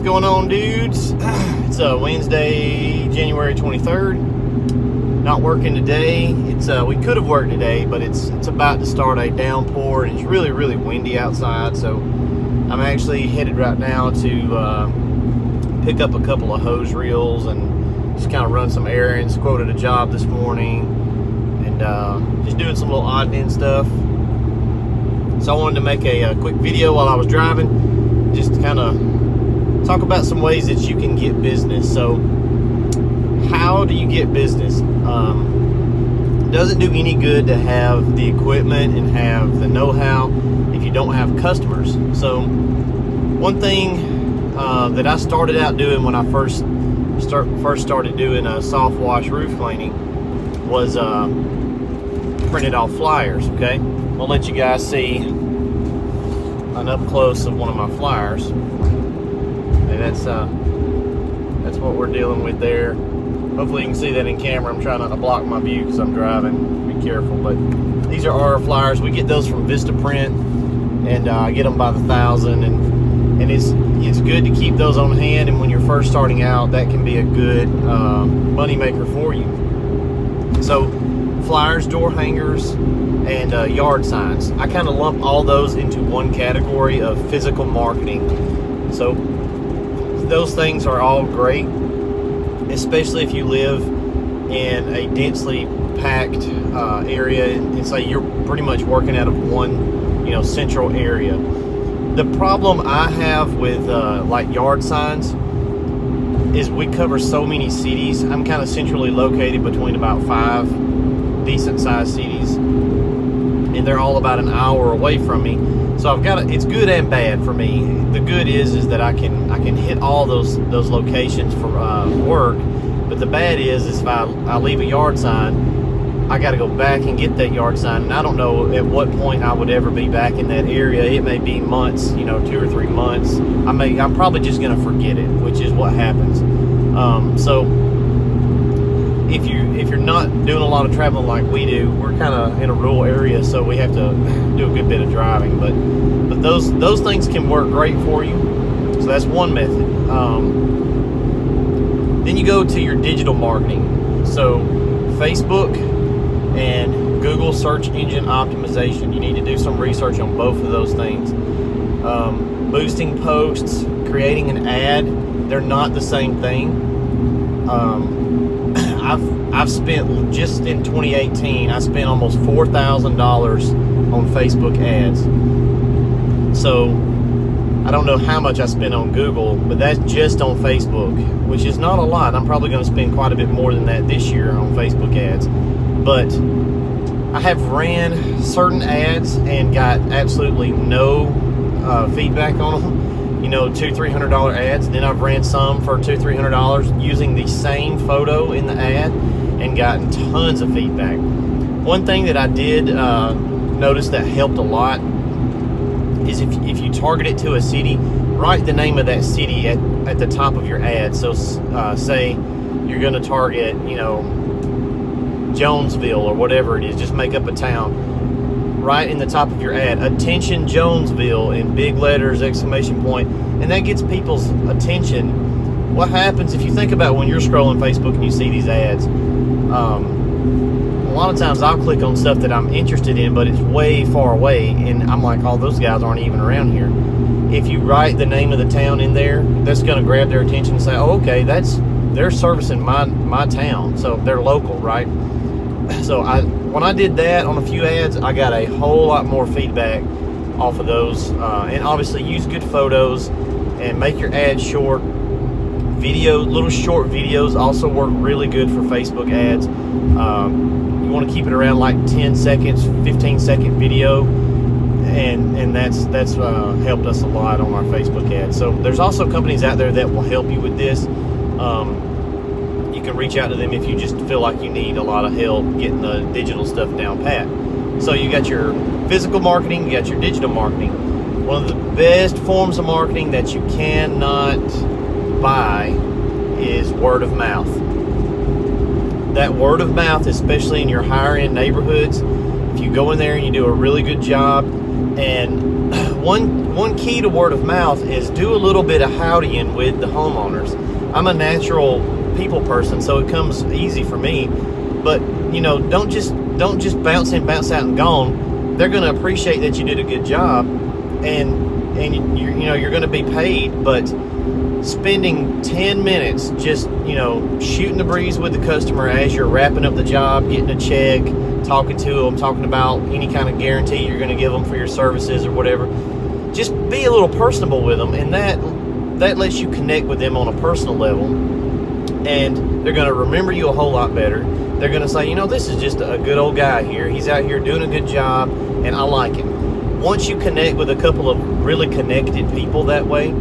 going on, dudes? It's Wednesday, January 23rd. Not working today. We could have worked today, but it's about to start a downpour, and it's really, really windy outside. So I'm actually headed right now to pick up a couple of hose reels and just kind of run some errands. Quoted a job this morning, and just doing some little odd end stuff. So I wanted to make a quick video while I was driving, just to kind of talk about some ways that you can get business. So how do you get business? It doesn't do any good to have the equipment and have the know-how if you don't have customers. So one thing that I started out doing when I first started doing a Softwash roof cleaning was printed off flyers. Okay, I'll let you guys see an up close of one of my flyers. And that's what we're dealing with there. Hopefully you can see that in camera. I'm trying not to block my view because I'm driving. Be careful. But these are our flyers. We get those from Vistaprint, and I get them by the 1,000. And it's good to keep those on hand. And when you're first starting out, that can be a good money maker for you. So flyers, door hangers, and yard signs. I kind of lump all those into one category of physical marketing. So those things are all great, especially if you live in a densely packed area, and say you're pretty much working out of one, central area. The problem I have with like yard signs is we cover so many cities. I'm kind of centrally located between about 5 decent sized cities, and they're all about an hour away from me. So it's good and bad for me. The good is that I can hit all those locations for work, but the bad is if I leave a yard sign, I got to go back and get that yard sign, and I don't know at what point I would ever be back in that area. It may be months, 2 or 3 months. I'm probably just going to forget it, which is what happens. So if you're not doing a lot of traveling like we do, we're kind of in a rural area, so we have to do a good bit of driving. But those things can work great for you. So that's one method. Then you go to your digital marketing. So Facebook and Google search engine optimization. You need to do some research on both of those things. Boosting posts, creating an ad, they're not the same thing. I've spent, just in 2018, I spent almost $4,000 on Facebook ads. So I don't know how much I spent on Google, but that's just on Facebook, which is not a lot. I'm probably going to spend quite a bit more than that this year on Facebook ads. But I have ran certain ads and got absolutely no feedback on them. $200-$300 ads. Then I've ran some for $200-$300 using the same photo in the ad and gotten tons of feedback. One thing that I did notice that helped a lot is if you target it to a city, write the name of that city at the top of your ad. So say you're going to target, Jonesville or whatever it is. Just make up a town. Right in the top of your ad, attention Jonesville, in big letters, exclamation point, and that gets people's attention. What happens if you think about when you're scrolling Facebook and you see these ads? A lot of times I'll click on stuff that I'm interested in, but it's way far away, and I'm like, oh, those guys aren't even around here. If you write the name of the town in there, that's going to grab their attention and say, oh, okay, they're servicing my town, so they're local, right? So when I did that on a few ads, I got a whole lot more feedback off of those. And obviously use good photos and make your ads short. Little short videos also work really good for Facebook ads. You want to keep it around like 10 seconds, 15-second video. And that's helped us a lot on our Facebook ads. So there's also companies out there that will help you with this. You can reach out to them if you just feel like you need a lot of help getting the digital stuff down pat. So you got your physical marketing, you got your digital marketing. One of the best forms of marketing that you cannot buy is word of mouth. That word of mouth, especially in your higher end neighborhoods, if you go in there and you do a really good job and one key to word of mouth is do a little bit of howdying with the homeowners. I'm a natural people person, so it comes easy for me. But don't just bounce in, bounce out, and gone. They're going to appreciate that you did a good job, and you're going to be paid. But spending 10 minutes just shooting the breeze with the customer as you're wrapping up the job, getting a check, talking to them, talking about any kind of guarantee you're going to give them for your services or whatever. Just be a little personable with them, and that lets you connect with them on a personal level, and they're going to remember you a whole lot better. They're going to say, this is just a good old guy here. He's out here doing a good job, and I like him. Once you connect with a couple of really connected people that way,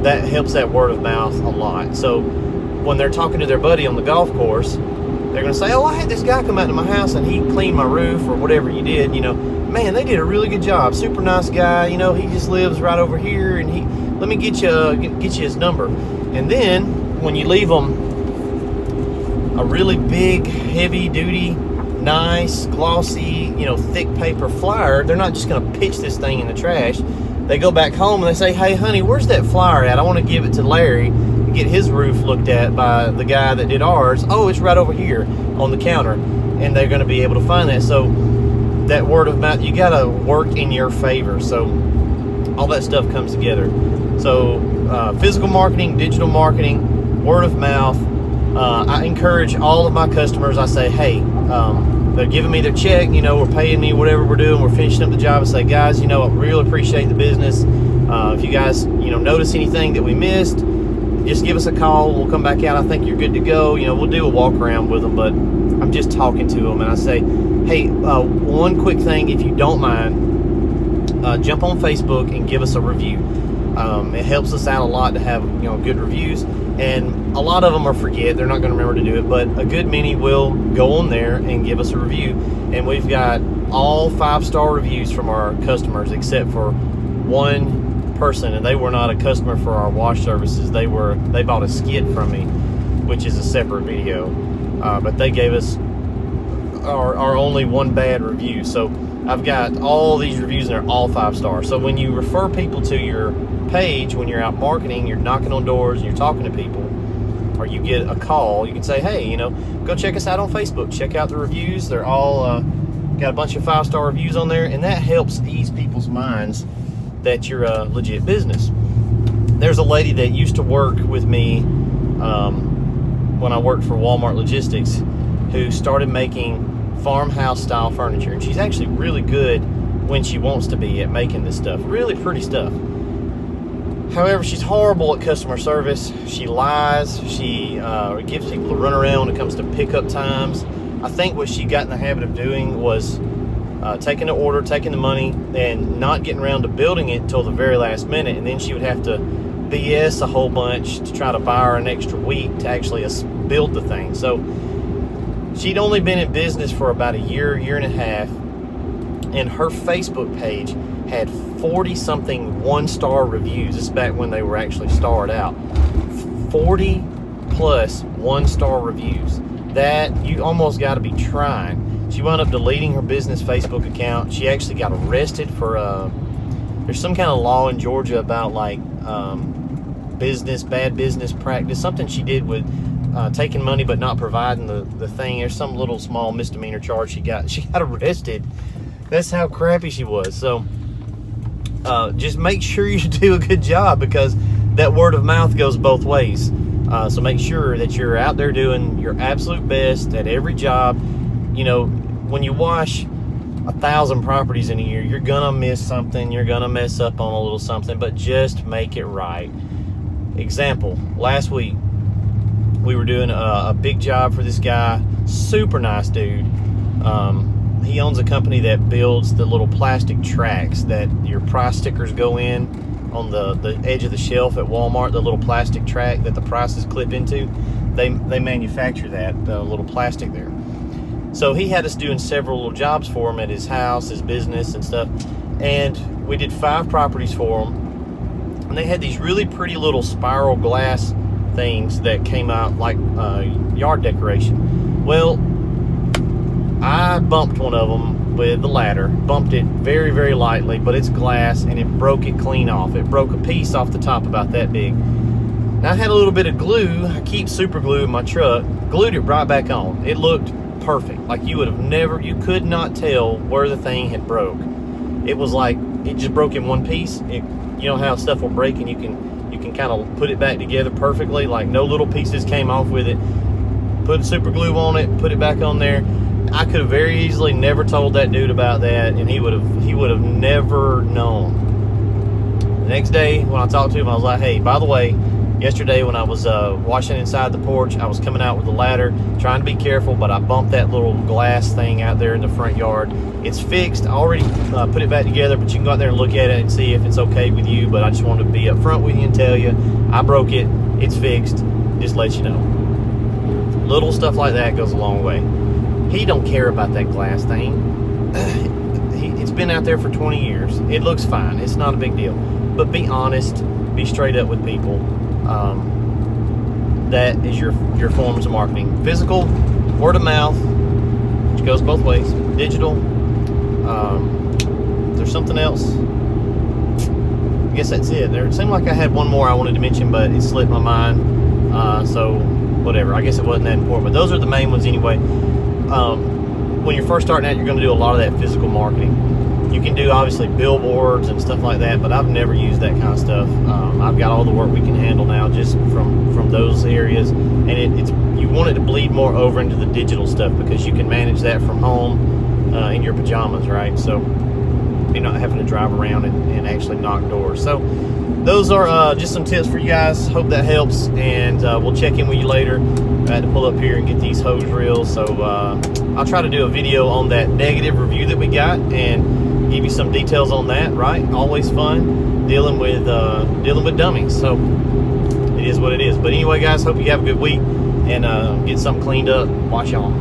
that helps that word of mouth a lot. So when they're talking to their buddy on the golf course, they're going to say, oh, I had this guy come out to my house and he cleaned my roof or whatever you did. Man, they did a really good job. Super nice guy. He just lives right over here, and let me get you his number. And then when you leave them a really big, heavy duty, nice, glossy, thick paper flyer, they're not just going to pitch this thing in the trash. They go back home and they say, hey, honey, where's that flyer at? I want to give it to Larry and get his roof looked at by the guy that did ours. Oh, it's right over here on the counter. And they're going to be able to find that. So that word of mouth, you got to work in your favor. So all that stuff comes together. So physical marketing, digital marketing, word of mouth. I encourage all of my customers. I say, hey, they're giving me their check, we're paying me whatever we're doing, we're finishing up the job. I say, guys, I really appreciate the business. If you guys, notice anything that we missed, just give us a call. We'll come back out. I think you're good to go. We'll do a walk around with them, but I'm just talking to them. And I say, hey, one quick thing, if you don't mind, jump on Facebook and give us a review. It helps us out a lot to have, good reviews. And a lot of them are forget. They're not going to remember to do it, but a good many will go on there and give us a review. And we've got all 5-star reviews from our customers except for one person, and they were not a customer for our wash services. They bought a skid from me, which is a separate video. But they gave us our only one bad review. So I've got all these reviews, and they're all 5 stars. So when you refer people to your page, when you're out marketing, you're knocking on doors and you're talking to people, or you get a call, you can say, hey, go check us out on Facebook. Check out the reviews. They're all got a bunch of 5-star reviews on there, and that helps ease people's minds that you're a legit business. There's a lady that used to work with me when I worked for Walmart Logistics who started making farmhouse style furniture, and she's actually really good when she wants to be at making this stuff. Really pretty stuff. However, she's horrible at customer service. She lies. She gives people a runaround when it comes to pickup times. I think what she got in the habit of doing was taking the order, taking the money, and not getting around to building it until the very last minute. And then she would have to BS a whole bunch to try to buy her an extra week to actually build the thing. So she'd only been in business for about a year and a half, and her Facebook page had 40-something 1-star reviews. This is back when they were actually starred out. 40 plus 1-star reviews. That you almost got to be trying. She wound up deleting her business Facebook account. She actually got arrested for there's some kind of law in Georgia about like bad business practice, something she did with taking money but not providing the thing. There's some little small misdemeanor charge she got arrested. That's how crappy she was. So just make sure you do a good job, because that word of mouth goes both ways. So make sure that you're out there doing your absolute best at every job. When you wash 1,000 properties in a year, you're gonna miss something, you're gonna mess up on a little something, but just make it right. Example, last week we were doing a big job for this guy, super nice dude. He owns a company that builds the little plastic tracks that your price stickers go in on the edge of the shelf at Walmart, the little plastic track that the prices clip into. They manufacture that, the little plastic there. So he had us doing several little jobs for him at his house, his business and stuff. And we did 5 properties for him. And they had these really pretty little spiral glass things that came out like yard decoration. Well, I bumped one of them with the ladder, bumped it very, very lightly, but it's glass, and it broke it clean off. It broke a piece off the top about that big. Now, I had a little bit of glue. I keep super glue in my truck. Glued it right back on. It looked perfect. Like you could not tell where the thing had broke. It was like it just broke in one piece. You know how stuff will break and you can kind of put it back together perfectly. Like no little pieces came off with it. Put super glue on it, put it back on there. I could have very easily never told that dude about that, and he would have never known. The next day when I talked to him, I was like, hey, by the way, yesterday when I was washing inside the porch, I was coming out with the ladder, trying to be careful, but I bumped that little glass thing out there in the front yard. It's fixed. I already put it back together, but you can go out there and look at it and see if it's okay with you, but I just wanted to be up front with you and tell you I broke it. It's fixed. Just let you know. Little stuff like that goes a long way. He don't care about that glass thing. It's been out there for 20 years. It looks fine. It's not a big deal. But be honest. Be straight up with people. That is your forms of marketing. Physical, word of mouth, which goes both ways. Digital. There's something else. I guess that's it. It seemed like I had one more I wanted to mention, but it slipped my mind. So whatever. I guess it wasn't that important. But those are the main ones anyway. When you're first starting out, you're going to do a lot of that physical marketing. You can do obviously billboards and stuff like that, but I've never used that kind of stuff. I've got all the work we can handle now just from those areas, and it's you want it to bleed more over into the digital stuff because you can manage that from home in your pajamas, right? So you're not having to drive around and actually knock doors. So those are just some tips for you guys. Hope that helps, and we'll check in with you later. I had to pull up here and get these hose reels, so I'll try to do a video on that negative review that we got and give you some details on that, right? Always fun dealing with dummies. So it is what it is. But anyway, guys, hope you have a good week and get something cleaned up. Watch y'all.